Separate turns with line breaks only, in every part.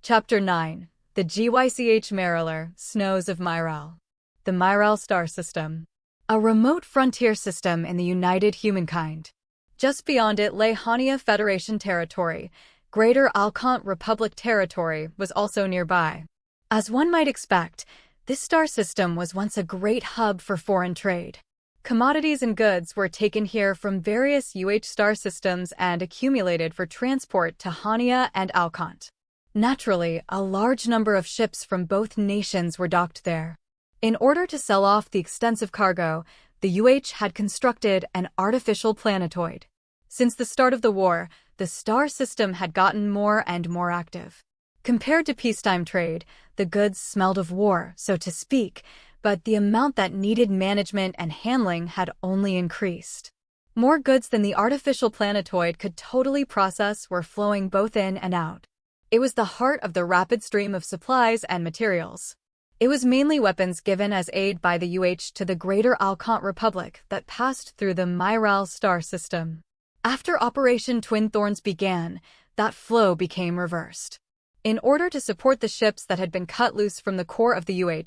Chapter 9. The GYCH Mariler, Snows of Myral. The Myral Star System. A remote frontier system in the united humankind. Just beyond it lay Hania Federation territory. Greater Alcant Republic territory was also nearby. As one might expect, this star system was once a great hub for foreign trade. Commodities and goods were taken here from various star systems and accumulated for transport to Hania and Alcant. Naturally, a large number of ships from both nations were docked there. In order to sell off the extensive cargo, the had constructed an artificial planetoid. Since the start of the war, the star system had gotten more and more active. Compared to peacetime trade, the goods smelled of war, so to speak, but the amount that needed management and handling had only increased. More goods than the artificial planetoid could totally process were flowing both in and out. It was the heart of the rapid stream of supplies and materials. It was mainly weapons given as aid by the to the Greater Alcant Republic that passed through the Myral star system. After Operation Twin Thorns began, that flow became reversed. In order to support the ships that had been cut loose from the core of the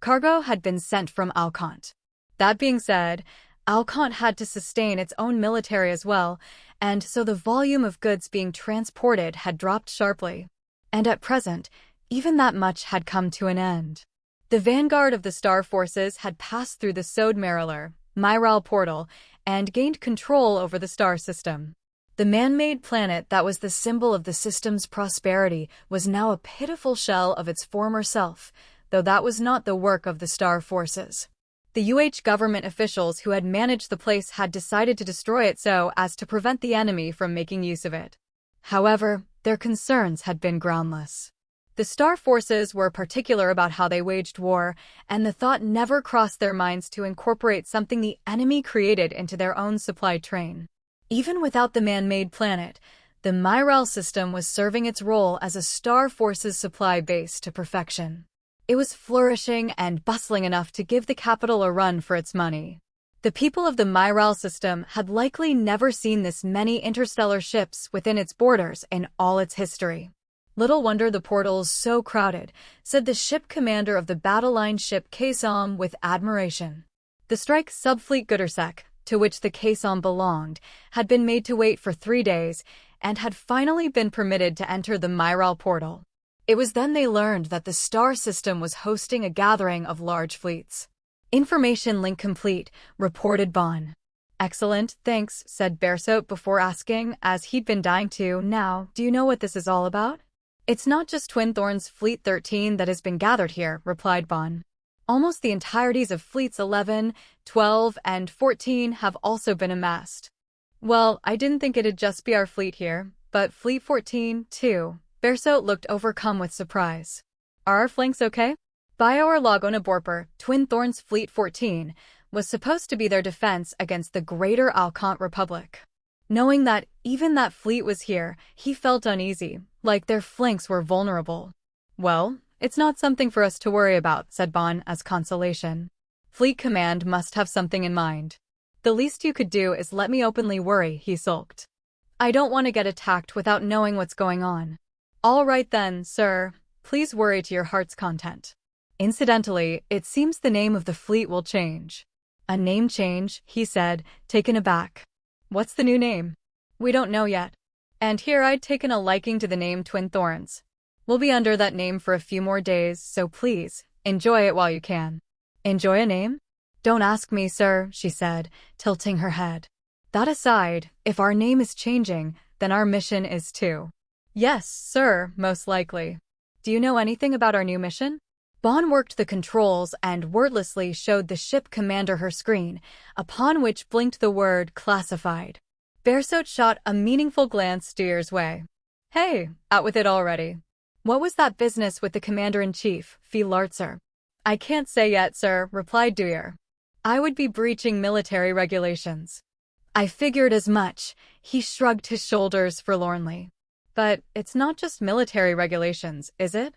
cargo had been sent from Alcant. That being said, Alcant had to sustain its own military as well, and so the volume of goods being transported had dropped sharply. And at present, even that much had come to an end. The vanguard of the star forces had passed through the Sod Mariler, Myral portal, and gained control over the star system. The man-made planet that was the symbol of the system's prosperity was now a pitiful shell of its former self, though that was not the work of the star forces. The government officials who had managed the place had decided to destroy it so as to prevent the enemy from making use of it. However, their concerns had been groundless. The star forces were particular about how they waged war, and the thought never crossed their minds to incorporate something the enemy created into their own supply train. Even without the man-made planet, the Myral system was serving its role as a star forces supply base to perfection. It was flourishing and bustling enough to give the capital a run for its money. The people of the Myral system had likely never seen this many interstellar ships within its borders in all its history. Little wonder the portal's so crowded, said the ship commander of the battle line ship Kasom with admiration. The strike subfleet Goodersek, to which the Kasom belonged, had been made to wait for 3 days and had finally been permitted to enter the Myral portal. It was then they learned that the star system was hosting a gathering of large fleets. Information link complete, reported Bon. Excellent, thanks, said Bersot before asking, as he'd been dying to. Now, do you know what this is all about? It's not just Twin Thorns Fleet 13 that has been gathered here, replied Bon. Almost the entieties of Fleets 11, 12, and 14 have also been amassed. Well, I didn't think it'd just be our fleet here, but Fleet 14, too. Bersot looked overcome with surprise. Are our flanks okay? Bioer Lagona Borper, Twin Thorns Fleet 14, was supposed to be their defense against the Greater Alcant Republic. Knowing that even that fleet was here, he felt uneasy, like their flanks were vulnerable. Well, it's not something for us to worry about, said Bon as consolation. Fleet Command must have something in mind. The least you could do is let me openly worry, he sulked. I don't want to get attacked without knowing what's going on. All right then, sir. Please worry to your heart's content. Incidentally, it seems the name of the fleet will change. A name change, he said, taken aback. What's the new name? We don't know yet. And here I'd taken a liking to the name Twin Thorns. We'll be under that name for a few more days, so please, enjoy it while you can. Enjoy a name? Don't ask me, sir, she said, tilting her head. That aside, if our name is changing, then our mission is too. Yes, sir, most likely. Do you know anything about our new mission? Bon worked the controls and wordlessly showed the ship commander her screen, upon which blinked the word classified. Bersot shot a meaningful glance Duyer's way. Hey, out with it already. What was that business with the commander-in-chief, Fee Lartzer? I can't say yet, sir, replied Duyer. I would be breaching military regulations. I figured as much. He shrugged his shoulders forlornly. But it's not just military regulations, is it?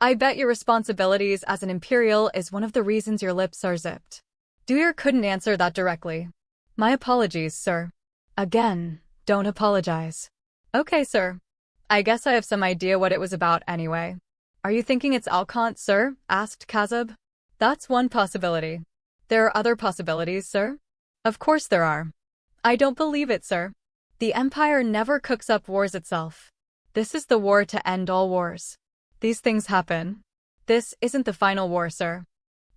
I bet your responsibilities as an Imperial is one of the reasons your lips are zipped. Duyer couldn't answer that directly. My apologies, sir. Again, don't apologize. Okay, sir. I guess I have some idea what it was about anyway. Are you thinking it's Alcant, sir? Asked Kazub. That's one possibility. There are other possibilities, sir? Of course there are. I don't believe it, sir. The Empire never cooks up wars itself. This is the war to end all wars. These things happen. This isn't the final war, sir.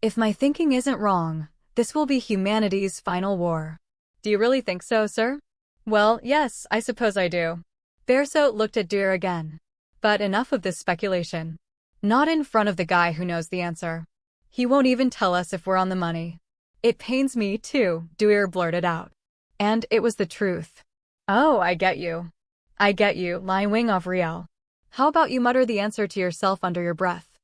If my thinking isn't wrong, this will be humanity's final war. Do you really think so, sir? Well, yes, I suppose I do. Bearsoat looked at Deer again. But enough of this speculation. Not in front of the guy who knows the answer. He won't even tell us if we're on the money. It pains me, too, Dewar blurted out. And it was the truth. Oh, I get you. I get you, Wing of Riel. How about you mutter the answer to yourself under your breath?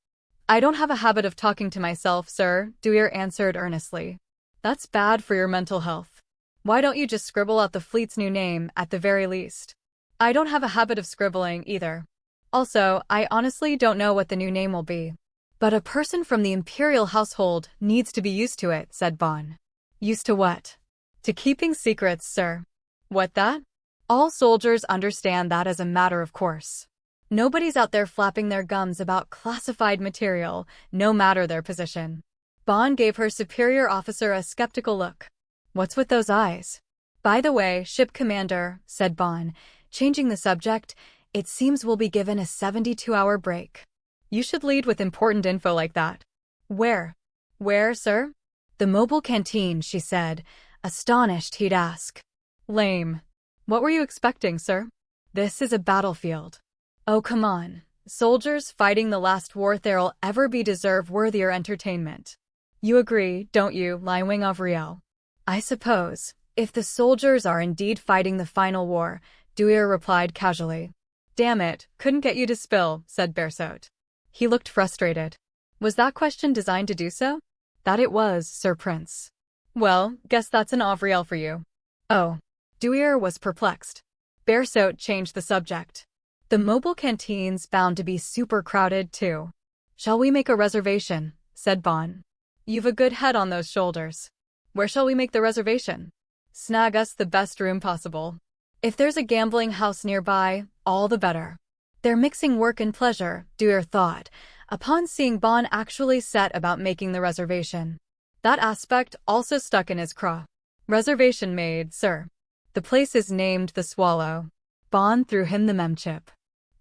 I don't have a habit of talking to myself, sir, Dewar answered earnestly. That's bad for your mental health. Why don't you just scribble out the fleet's new name, at the very least? I don't have a habit of scribbling, either. Also, I honestly don't know what the new name will be. But a person from the Imperial household needs to be used to it, said Bon. Used to what? To keeping secrets, sir. What that? All soldiers understand that as a matter of course. Nobody's out there flapping their gums about classified material, no matter their position. Bon gave her superior officer a skeptical look. What's with those eyes? By the way, ship commander, said Bon, changing the subject, it seems we'll be given a 72-hour break. You should lead with important info like that. Where? Where, sir? The mobile canteen, she said, astonished he'd ask. Lame. What were you expecting, sir? This is a battlefield. Oh, come on. Soldiers fighting the last war there'll ever be deserve worthier entertainment. You agree, don't you, Wing of Riel? I suppose, if the soldiers are indeed fighting the final war, Dewar replied casually. Damn it, couldn't get you to spill, said Bearsoat. He looked frustrated. Was that question designed to do so? That it was, Sir Prince. Well, guess that's an Avriel for you. Oh. Dewar was perplexed. Bearsoat changed the subject. The mobile canteen's bound to be super crowded, too. Shall we make a reservation? Said Bon. You've a good head on those shoulders. Where shall we make the reservation? Snag us the best room possible. If there's a gambling house nearby, all the better. They're mixing work and pleasure, Dewar thought, upon seeing Bon actually set about making the reservation. That aspect also stuck in his craw. Reservation made, sir. The place is named the Swallow. Bon threw him the memchip.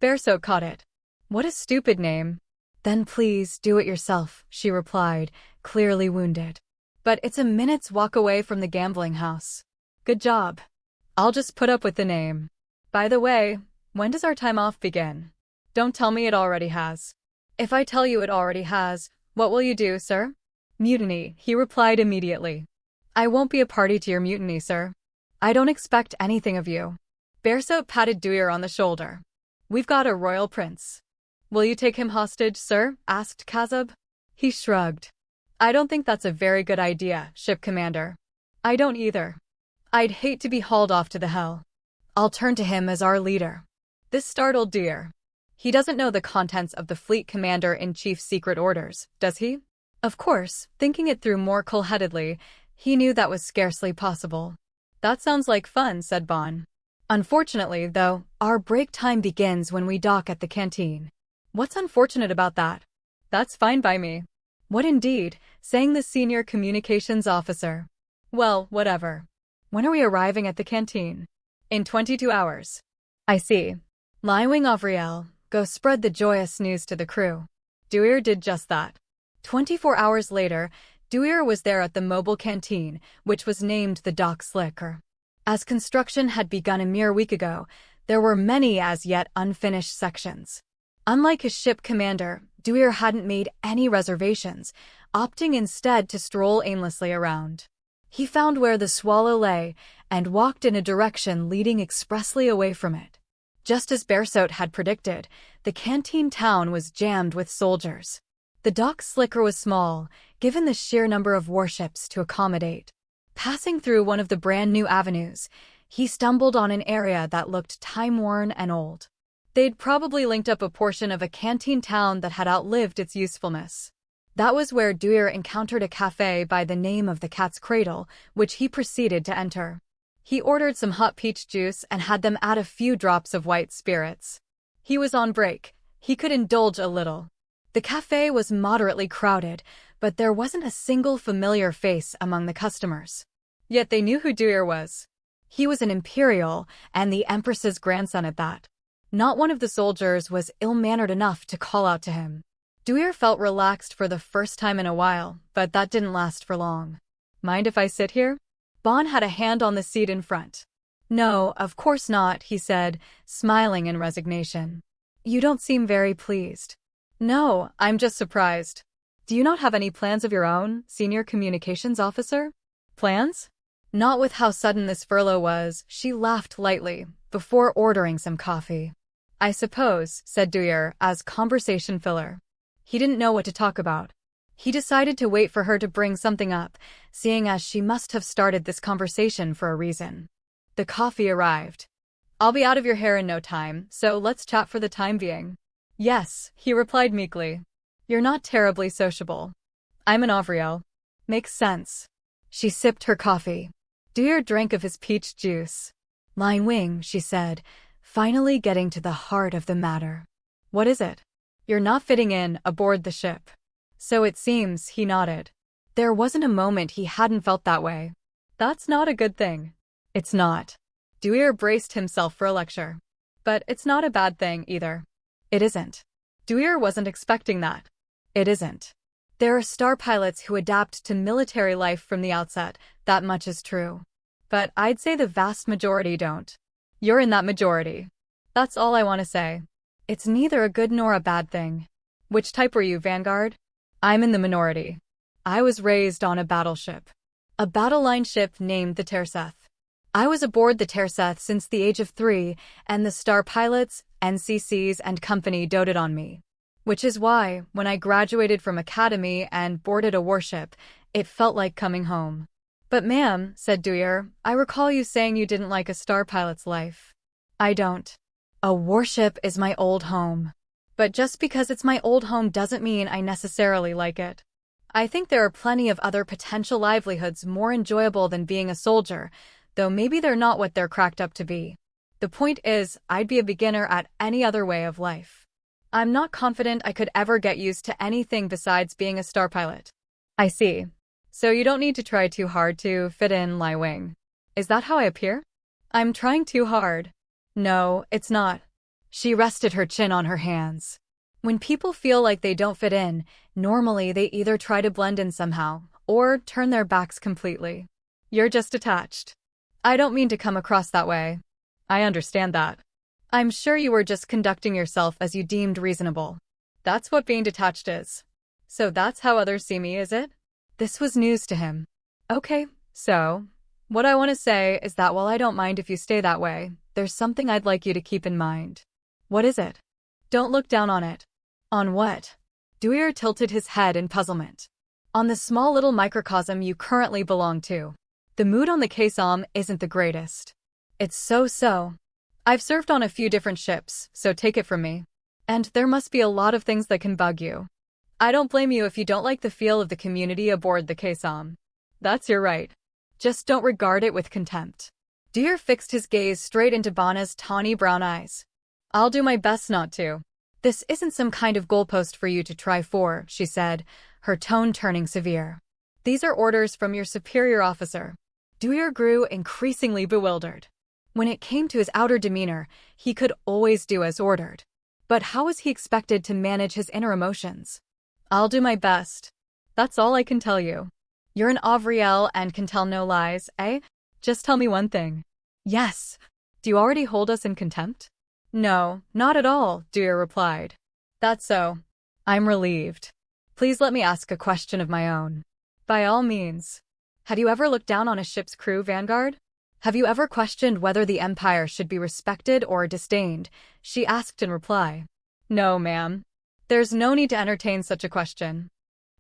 Bearsoat caught it. What a stupid name. Then please do it yourself, she replied, clearly wounded. But it's a minute's walk away from the gambling house. Good job. I'll just put up with the name. By the way, when does our time off begin? Don't tell me it already has. If I tell you it already has, what will you do, sir? Mutiny, he replied immediately. I won't be a party to your mutiny, sir. I don't expect anything of you. Bearsoat patted Dewar on the shoulder. We've got a royal prince. Will you take him hostage, sir? Asked Kazub. He shrugged. I don't think that's a very good idea, ship commander. I don't either. I'd hate to be hauled off to the hell. I'll turn to him as our leader. This startled Dewar. He doesn't know the contents of the fleet commander-in-chief's secret orders, does he? Of course, thinking it through more cool-headedly, he knew that was scarcely possible. That sounds like fun, said Bon. Unfortunately, though, our break time begins when we dock at the canteen. What's unfortunate about that? That's fine by me. What indeed, sang the senior communications officer. Well, whatever. When are we arriving at the canteen? In 22 hours. I see. Wing of Riel, go spread the joyous news to the crew. Dewar did just that. 24 hours later, Dewar was there at the mobile canteen, which was named the Dock Slicker. As construction had begun a mere week ago, there were many as yet unfinished sections. Unlike his ship commander, Dewar hadn't made any reservations, opting instead to stroll aimlessly around. He found where the Swallow lay and walked in a direction leading expressly away from it. Just as Bearsoat had predicted, the canteen town was jammed with soldiers. The Dock Slicker was small, given the sheer number of warships to accommodate. Passing through one of the brand-new avenues, he stumbled on an area that looked time-worn and old. They'd probably linked up a portion of a canteen town that had outlived its usefulness. That was where Dewar encountered a cafe by the name of the Cat's Cradle, which he proceeded to enter. He ordered some hot peach juice and had them add a few drops of white spirits. He was on break. He could indulge a little. The cafe was moderately crowded, but there wasn't a single familiar face among the customers. Yet they knew who Duyr was. He was an imperial, and the Empress's grandson at that. Not one of the soldiers was ill-mannered enough to call out to him. Duyr felt relaxed for the first time in a while, but that didn't last for long. Mind if I sit here? Bon had a hand on the seat in front. No, of course not, he said, smiling in resignation. You don't seem very pleased. No, I'm just surprised. Do you not have any plans of your own, Senior Communications Officer? Plans? Not with how sudden this furlough was, she laughed lightly, before ordering some coffee. I suppose, said Duyr, as conversation filler. He didn't know what to talk about. He decided to wait for her to bring something up, seeing as she must have started this conversation for a reason. The coffee arrived. I'll be out of your hair in no time, so let's chat for the time being. Yes, he replied meekly. You're not terribly sociable. I'm an Avriel. Makes sense. She sipped her coffee. Duyr drank of his peach juice. Line Wing, she said, finally getting to the heart of the matter. What is it? You're not fitting in aboard the ship. So it seems, he nodded. There wasn't a moment he hadn't felt that way. That's not a good thing. It's not. Duyr braced himself for a lecture. But it's not a bad thing either. It isn't. Duyr wasn't expecting that. It isn't. There are star pilots who adapt to military life from the outset, that much is true. But I'd say the vast majority don't. You're in that majority. That's all I want to say. It's neither a good nor a bad thing. Which type were you, Vanguard? I'm in the minority. I was raised on a battleship. A battle line ship named the Terseth. I was aboard the Terseth since the age of 3, and the star pilots, NCCs, and company doted on me. Which is why, when I graduated from academy and boarded a warship, it felt like coming home. But ma'am, said Duyr, I recall you saying you didn't like a star pilot's life. I don't. A warship is my old home. But just because it's my old home doesn't mean I necessarily like it. I think there are plenty of other potential livelihoods more enjoyable than being a soldier, though maybe they're not what they're cracked up to be. The point is, I'd be a beginner at any other way of life. I'm not confident I could ever get used to anything besides being a star pilot. I see. So you don't need to try too hard to fit in, Line Wing. Is that how I appear? I'm trying too hard. No, it's not. She rested her chin on her hands. When people feel like they don't fit in, normally they either try to blend in somehow, or turn their backs completely. You're just attached. I don't mean to come across that way. I understand that. I'm sure you were just conducting yourself as you deemed reasonable. That's what being detached is. So that's how others see me, is it? This was news to him. Okay, so, what I want to say is that while I don't mind if you stay that way, there's something I'd like you to keep in mind. What is it? Don't look down on it. On what? Duyr tilted his head in puzzlement. On the small little microcosm you currently belong to. The mood on the Kasom isn't the greatest. It's so-so. I've served on a few different ships, so take it from me. And there must be a lot of things that can bug you. I don't blame you if you don't like the feel of the community aboard the Kasom. That's your right. Just don't regard it with contempt. Duyr fixed his gaze straight into Bana's tawny brown eyes. I'll do my best not to. This isn't some kind of goalpost for you to try for, she said, her tone turning severe. These are orders from your superior officer. Duyr grew increasingly bewildered. When it came to his outer demeanor, he could always do as ordered. But how was he expected to manage his inner emotions? I'll do my best. That's all I can tell you. You're an Avriel and can tell no lies, eh? Just tell me one thing. Yes. Do you already hold us in contempt? No, not at all, Duyr replied. That's so. I'm relieved. Please let me ask a question of my own. By all means. Had you ever looked down on a ship's crew, Vanguard? Have you ever questioned whether the Empire should be respected or disdained? She asked in reply. No, ma'am. There's no need to entertain such a question.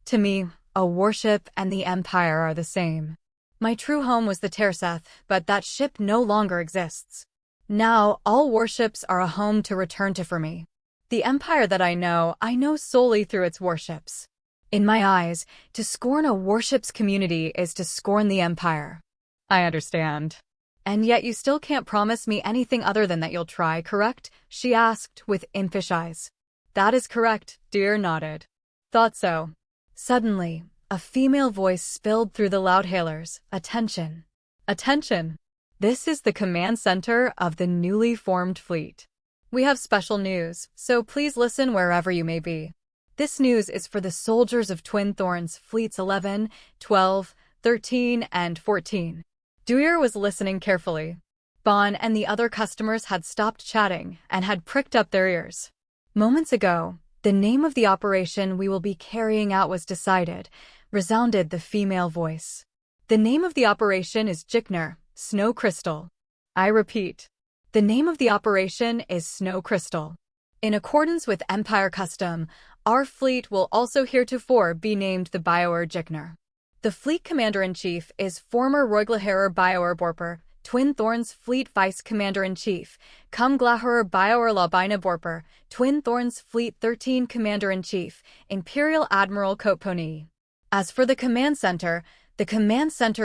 To me, a warship and the Empire are the same. My true home was the Terseth, but that ship no longer exists. Now, all warships are a home to return to for me. The Empire that I know solely through its warships. In my eyes, to scorn a warship's community is to scorn the Empire. I understand. And yet you still can't promise me anything other than that you'll try, correct? She asked with impish eyes. That is correct, dear nodded. Thought so. Suddenly, a female voice spilled through the loudhailers. Attention. Attention. This is the command center of the newly formed fleet. We have special news, so please listen wherever you may be. This news is for the soldiers of Twin Thorns Fleets 11, 12, 13, and 14. Dwyer was listening carefully. Bon and the other customers had stopped chatting and had pricked up their ears. Moments ago, the name of the operation we will be carrying out was decided, resounded the female voice. The name of the operation is Jikner, Snow Crystal. I repeat, the name of the operation is Snow Crystal. In accordance with Empire custom, our fleet will also heretofore be named the Bioer Jikner. The fleet commander-in-chief is former Roiglaherer Bioer Borper, Twin Thorns Fleet Vice Commander-in-Chief, Kumglaherer Bioer Labina Borper, Twin Thorns Fleet 13 Commander-in-Chief, Imperial Admiral Koponi. As for the command center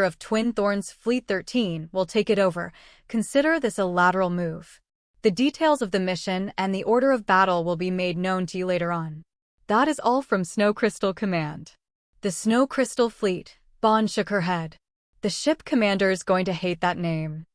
of Twin Thorns Fleet 13 will take it over. Consider this a lateral move. The details of the mission and the order of battle will be made known to you later on. That is all from Snow Crystal Command. The Snow Crystal Fleet. Bon shook her head. The ship commander's going to hate that name.